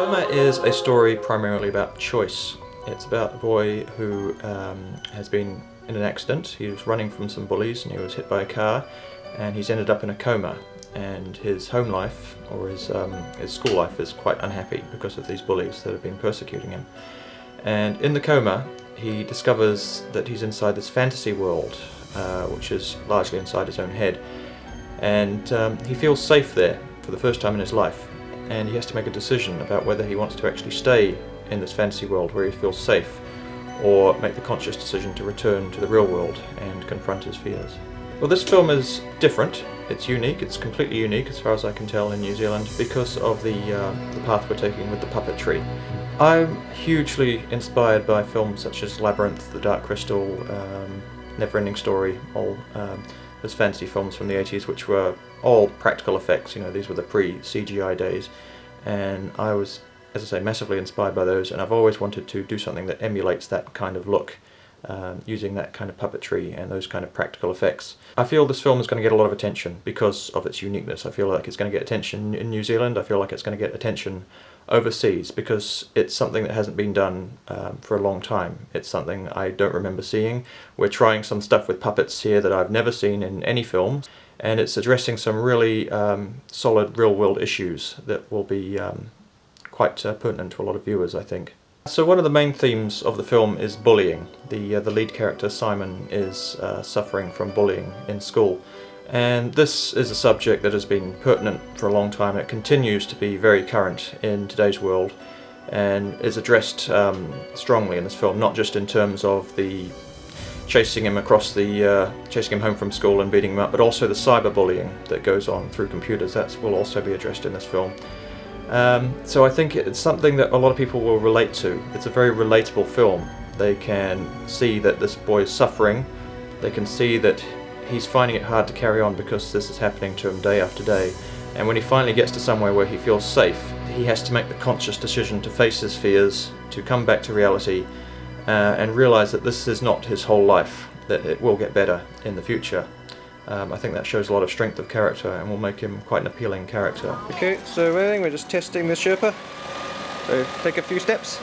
Coma is a story primarily about choice. It's about a boy who has been in an accident. He was running from some bullies and he was hit by a car, and he's ended up in a coma. And his home life, or his school life, is quite unhappy because of these bullies that have been persecuting him. And in the coma, he discovers that he's inside this fantasy world, which is largely inside his own head. And he feels safe there for the first time in his life. And he has to make a decision about whether he wants to actually stay in this fantasy world where he feels safe, or make the conscious decision to return to the real world and confront his fears. Well, this film is different. It's unique. It's completely unique as far as I can tell in New Zealand because of the path we're taking with the puppetry. I'm hugely inspired by films such as Labyrinth, The Dark Crystal, Neverending Story, all those fantasy films from the 80s, which were all practical effects. You know, these were the pre-CGI days, and I was, as I say, massively inspired by those, and I've always wanted to do something that emulates that kind of look, using that kind of puppetry and those kind of practical effects. I feel this film is going to get a lot of attention because of its uniqueness. I feel like it's going to get attention in New Zealand. I feel like it's going to get attention overseas because it's something that hasn't been done for a long time. It's something I don't remember seeing. We're trying some stuff with puppets here that I've never seen in any film, and it's addressing some really solid real-world issues that will be quite pertinent to a lot of viewers, I think. So one of the main themes of the film is bullying. The lead character, Simon, is suffering from bullying in school. And this is a subject that has been pertinent for a long time. It continues to be very current in today's world and is addressed strongly in this film, not just in terms of the chasing him home from school and beating him up, but also the cyberbullying that goes on through computers. That will also be addressed in this film. So I think it's something that a lot of people will relate to. It's a very relatable film. They can see that this boy is suffering. They can see that he's finding it hard to carry on because this is happening to him day after day. And when he finally gets to somewhere where he feels safe, he has to make the conscious decision to face his fears, to come back to reality, and realise that this is not his whole life, that it will get better in the future. I think that shows a lot of strength of character and will make him quite an appealing character. Okay, so we're just testing the Sherpa. So take a few steps.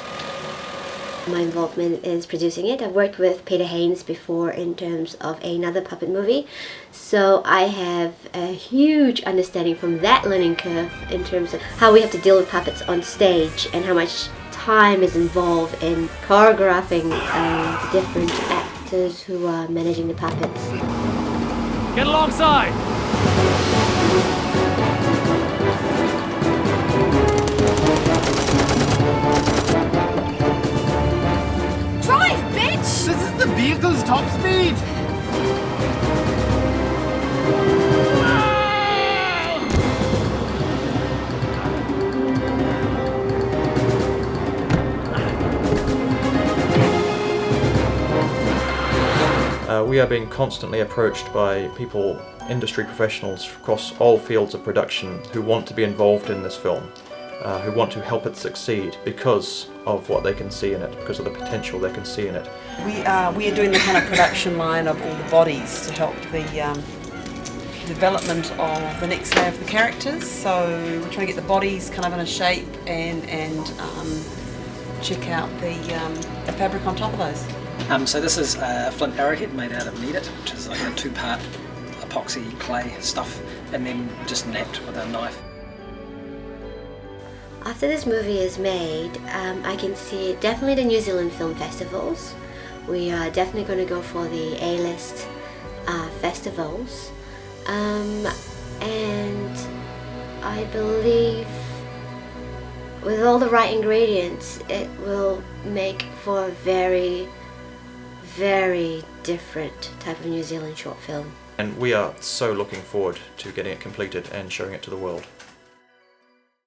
My involvement is producing it. I've worked with HAYNES before in terms of another puppet movie, so I have a huge understanding from that learning curve in terms of how we have to deal with puppets on stage and how much time is involved in choreographing the different actors who are managing the puppets. Get alongside! Drive, bitch! This is the vehicle's top speed! We are being constantly approached by people, industry professionals across all fields of production who want to be involved in this film, who want to help it succeed because of what they can see in it, because of the potential they can see in it. We are doing the kind of production line of all the bodies to help the development of the next layer of the characters. So we're trying to get the bodies kind of in a shape and check out the fabric on top of those. So this is a flint arrowhead made out of kneaded, which is like a 2-part epoxy clay stuff, and then just napped with a knife. After this movie is made, I can see definitely the New Zealand film festivals. We are definitely going to go for the A-list festivals, and I believe with all the right ingredients it will make for a very, very different type of New Zealand short film. And we are so looking forward to getting it completed and showing it to the world.